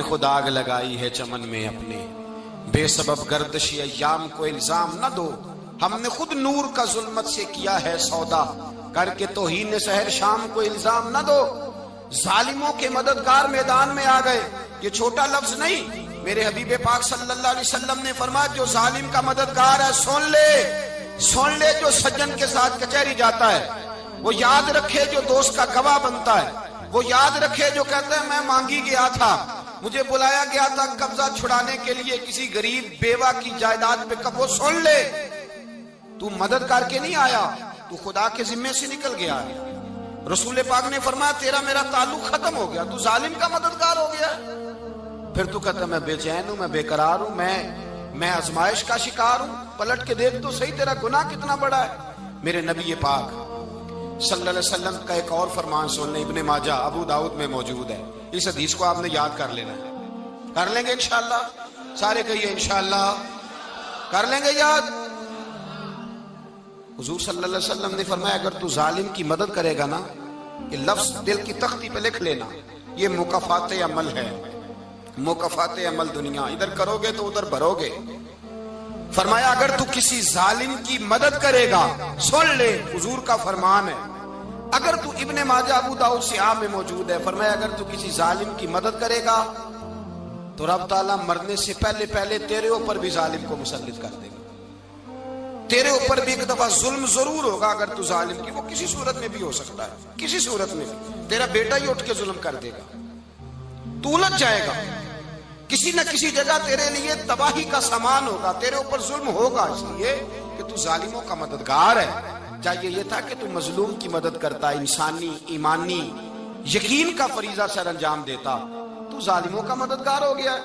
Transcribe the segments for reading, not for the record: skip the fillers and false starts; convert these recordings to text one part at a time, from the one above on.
نے خود آگ لگائی ہے چمن میں اپنے، بے سبب گردشی ایام کو الزام نہ دو، ہم نے خود نور کا ظلمت سے کیا ہے سودا، کر کے توہین سحر شام کو الزام نہ دو۔ ظالموں کے مددگار میدان میں آ گئے، یہ چھوٹا لفظ نہیں، میرے حبیب پاک صلی اللہ علیہ وسلم نے فرمایا جو ظالم کا مددگار ہے سن لے جو سجن کے ساتھ کچہری جاتا ہے، وہ یاد رکھے جو دوست کا گواہ بنتا ہے، وہ یاد رکھے جو کہتا ہے میں مانگی گیا تھا، مجھے بلایا گیا تھا قبضہ چھڑانے کے لیے کسی غریب بیوہ کی جائیداد پہ، کب وہ سن لے تو مدد کر کے نہیں آیا، تو خدا کے ذمے سے نکل گیا ہے۔ رسول پاک نے فرمایا تیرا میرا تعلق ختم ہو گیا، تو ظالم کا مددگار ہو گیا، پھر تو کہتا میں بے چین ہوں، میں بے قرار ہوں، میں آزمائش کا شکار ہوں، پلٹ کے دیکھ تو صحیح تیرا گناہ کتنا بڑا ہے۔ میرے نبی پاک صلی اللہ علیہ وسلم کا ایک اور فرمان سن لیں، ابن ماجہ ابو داؤد میں موجود ہے، اس حدیث کو آپ نے یاد کر لینا ہے، کر لیں گے انشاءاللہ، سارے کہیے انشاءاللہ، کر لیں گے یاد۔ حضور صلی اللہ علیہ وسلم نے فرمایا اگر تو ظالم کی مدد کرے گا نا، یہ لفظ دل کی تختی پہ لکھ لینا، یہ مکافات عمل ہے، مکافات عمل دنیا، ادھر کرو گے تو ادھر بھرو گے۔ فرمایا اگر تو کسی ظالم کی مدد کرے گا، سن لے حضور کا فرمان ہے، اگر تو ابن ماجہ ابو داؤد سیاہ میں موجود ہے، فرمایا اگر تو کسی ظالم کی مدد کرے گا تو رب تعالیٰ مرنے سے پہلے تیرے اوپر بھی ظالم کو مسلط کر دے گا، تیرے اوپر بھی ایک دفعہ ظلم ضرور ہوگا اگر تو ظالم کی، وہ کسی صورت میں بھی ہو سکتا ہے، کسی صورت میں بھی تیرا بیٹا ہی اٹھ کے ظلم کر دے گا، تو الجھ جائے گا، کسی نہ کسی جگہ تیرے لیے تباہی کا سامان ہوگا، تیرے اوپر ظلم ہوگا، اس لیے کہ تو ظالموں کا مددگار ہے۔ چاہیے یہ تھا کہ تو مظلوم کی مدد کرتا، انسانی ایمانی یقین کا فریضہ سر انجام دیتا، تو ظالموں کا مددگار ہو گیا۔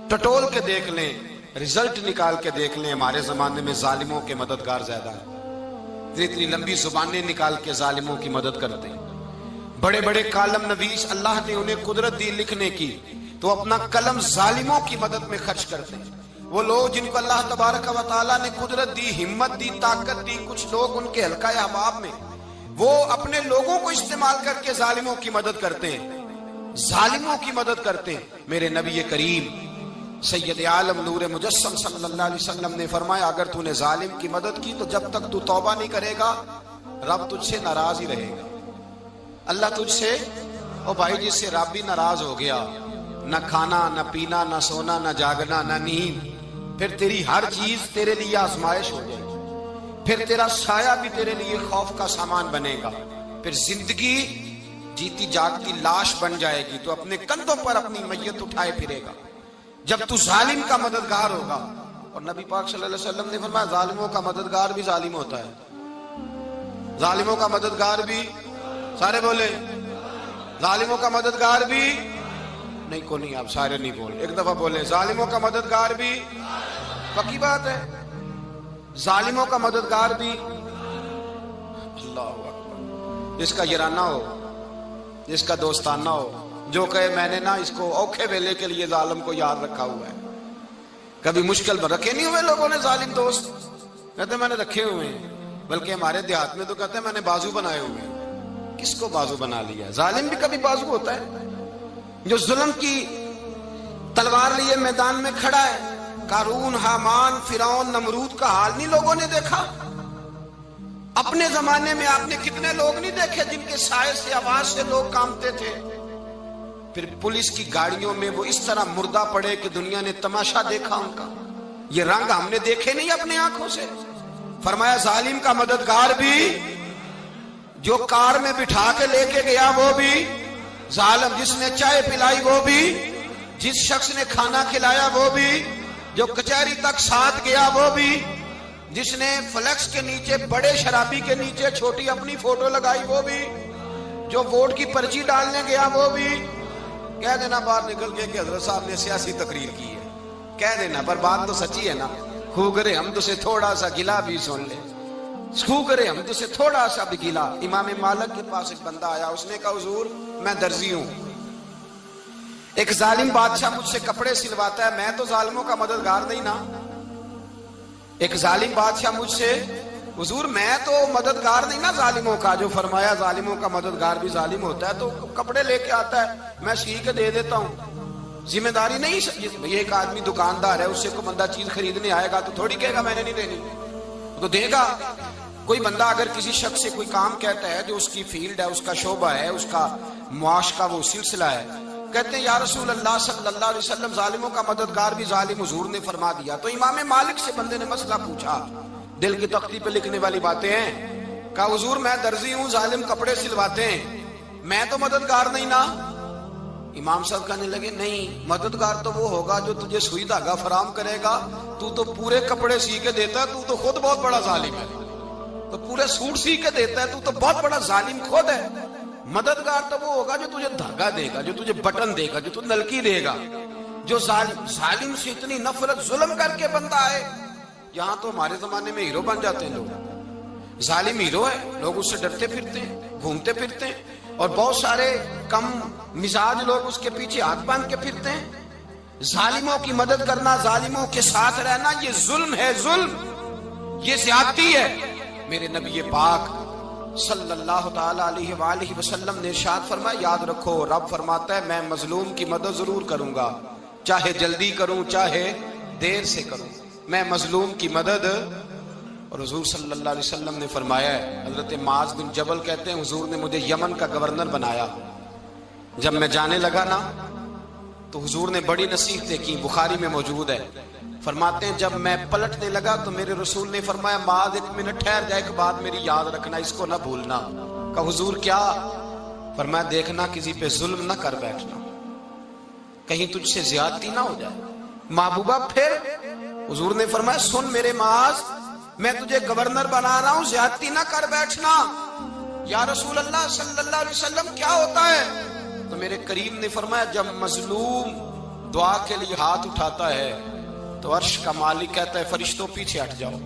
ٹٹول کے دیکھ لیں، رزلٹ نکال کے دیکھ لیں، ہمارے زمانے میں ظالموں کے مددگار زیادہ ہیں، اتنی لمبی زبانیں نکال کے ظالموں کی مدد کرتے ہیں، بڑے بڑے کالم نویس اللہ نے انہیں قدرت دی لکھنے کی، تو اپنا قلم ظالموں کی مدد میں خرچ کرتے ہیں۔ وہ لوگ جن کو اللہ تبارک و تعالیٰ نے قدرت دی، ہمت دی، طاقت دی، کچھ لوگ ان کے حلقہ احباب میں وہ اپنے لوگوں کو استعمال کر کے ظالموں کی مدد کرتے ہیں، ظالموں کی مدد کرتے ہیں۔ میرے نبی کریم سید عالم نور مجسم صلی اللہ علیہ وسلم نے فرمایا اگر تو نے ظالم کی مدد کی تو جب تک تو توبہ نہیں کرے گا رب تجھ سے ناراض ہی رہے گا، اللہ تجھ سے، او بھائی جس سے رب بھی ناراض ہو گیا، نہ کھانا نہ پینا نہ سونا نہ جاگنا نہ نیند، پھر تیری ہر چیز تیرے لیے آزمائش ہو جائے گی، پھر تیرا سایہ بھی تیرے لیے خوف کا سامان بنے گا، پھر زندگی جیتی جاگتی لاش بن جائے گی، تو اپنے کندھوں پر اپنی میت اٹھائے پھرے گا جب تو ظالم کا مددگار ہوگا۔ اور نبی پاک صلی اللہ علیہ وسلم نے فرمایا ظالموں کا مددگار بھی ظالم ہوتا ہے، ظالموں کا مددگار بھی، سارے بولے ظالموں کا مددگار بھی، نہیں کو نہیں، آپ سارے نہیں بولے، ایک دفعہ بولے ظالموں کا مددگار بھی، پکی بات ہے، ظالموں کا مددگار بھی۔ اللہ اکبر، جس کا یارانہ ہو، جس کا دوستانہ ہو، جو کہے میں نے نا اس کو اوکھے ویلے کے لیے ظالم کو یاد رکھا ہوا ہے، کبھی مشکل میں رکھے نہیں ہوئے لوگوں نے ظالم دوست، کہتے میں نے رکھے ہوئے ہیں، بلکہ ہمارے دیہات میں تو کہتے ہیں میں نے بازو بنائے ہوئے ہیں۔ کس کو بازو بنا لیا؟ ظالم بھی کبھی بازو ہوتا ہے، جو ظلم کی تلوار لیے میدان میں کھڑا ہے۔ قارون، حامان، فرعون، نمرود کا حال نہیں لوگوں نے دیکھا؟ اپنے زمانے میں آپ نے کتنے لوگ نہیں دیکھے جن کے سائے سے، آواز سے لوگ کانپتے تھے؟ پھر پولیس کی گاڑیوں میں وہ اس طرح مردہ پڑے کہ دنیا نے تماشا دیکھا ان کا، یہ رنگ ہم نے دیکھے نہیں اپنے آنکھوں سے۔ فرمایا ظالم کا مددگار بھی، جو کار میں بٹھا کے لے کے گیا وہ بھی ظالم، جس نے چائے پلائی وہ بھی، جس شخص نے کھانا کھلایا وہ بھی، جو کچہری تک ساتھ گیا وہ بھی، جس نے فلیکس کے نیچے، بڑے شرابی کے نیچے چھوٹی اپنی فوٹو لگائی وہ بھی، جو ووٹ کی پرچی ڈالنے گیا وہ بھی۔ کہہ دینا باہر نکل کے کہ حضرت صاحب نے سیاسی تقریر کی ہے، کہہ دینا، پر بات تو سچی ہے نا۔ خو کرے ہم تو سے تھوڑا سا گلا بھی سن لے، خو کرے ہم تو سے تھوڑا سا بھی گلا۔ امام مالک کے پاس ایک بندہ آیا، اس نے کہا حضور میں درزی ہوں، ایک ظالم بادشاہ مجھ سے کپڑے سلواتا ہے، میں تو ظالموں کا مددگار نہیں نا۔ ایک ظالم بادشاہ مجھ سے، حضور میں تو مددگار نہیں نا ظالموں کا، جو فرمایا ظالموں کا مددگار بھی ظالم ہوتا ہے، تو کپڑے لے کے آتا ہے میں سی کے دے دیتا ہوں۔ ذمہ داری نہیں. یہ ایک آدمی دکاندار ہے, اس سے کوئی بندہ چیز خریدنے آئے گا تو تھوڑی کہے گا میں نے نہیں دینی, تو دے گا. کوئی بندہ اگر کسی شخص سے کوئی کام کہتا ہے جو اس کی فیلڈ ہے, اس کا شعبہ ہے, اس کا معاش کا وہ سلسلہ ہے, کہتے ہیں یا رسول اللہ صلی اللہ علیہ وسلم ظالموں کا مددگار بھی ظالم, حضور نے فرما دیا. تو امام مالک سے بندے نے مسئلہ پوچھا, دل کی تختی پہ لکھنے والی باتیں ہیں. کہا حضور میں درزی ہوں, ظالم کپڑے سلواتے ہیں, میں تو مددگار نہیں نا. امام صاحب کہنے لگے نہیں, مددگار تو وہ ہوگا جو تجھے سوئی دھاگا فراہم کرے گا. تو پورے کپڑے سی کے دیتا ہے, تو خود بہت بڑا ظالم ہے. تو پورے سوٹ سی کے دیتا ہے, تو بہت بڑا ظالم خود ہے. مددگار تو وہ ہوگا جو تجھے دھاگا دے گا, جو تجھے بٹن دے گا, جو تجھے نلکی دے گا. جو ظالم سے اتنی نفرت ظلم کر کے بندہ ہے. یہاں تو ہمارے زمانے میں ہیرو بن جاتے ہیں لوگ. ظالم ہیرو ہے, لوگ اس سے ڈرتے پھرتے ہیں, گھومتے پھرتے ہیں, اور بہت سارے کم مزاج لوگ اس کے پیچھے ہاتھ باندھ کے پھرتے ہیں. ظالموں کی مدد کرنا, ظالموں کے ساتھ رہنا, یہ ظلم ہے, ظلم, یہ زیادتی ہے. میرے نبی پاک صلی اللہ تعالی علیہ وآلہ وسلم نے ارشاد فرمایا, یاد رکھو رب فرماتا ہے میں مظلوم کی مدد ضرور کروں گا, چاہے جلدی کروں چاہے دیر سے کروں, میں مظلوم کی مدد. اور حضور صلی اللہ علیہ وسلم نے فرمایا ہے, حضرت معاذ بن جبل کہتے ہیں حضور نے مجھے یمن کا گورنر بنایا. جب میں جانے لگا نا تو حضور نے بڑی نصیحتیں کی, بخاری میں موجود ہے. فرماتے ہیں جب میں پلٹنے لگا تو میرے رسول نے فرمایا معاذ ایک منٹ ٹھہر جا, ایک بات میری یاد رکھنا, اس کو نہ بھولنا. کہا حضور کیا؟ فرمایا دیکھنا کسی پہ ظلم نہ کر بیٹھنا, کہیں تجھ سے زیادتی نہ ہو جائے. محبوبہ پھر حضور نے فرمایا سن میرے معاذ, میں تجھے گورنر بنا رہا ہوں, زیادتی نہ کر بیٹھنا. یا رسول اللہ صلی اللہ علیہ وسلم کیا ہوتا ہے؟ تو میرے کریم نے فرمایا جب مظلوم دعا کے لیے ہاتھ اٹھاتا ہے تو عرش کا مالک کہتا ہے فرشتوں پیچھے ہٹ جاؤ.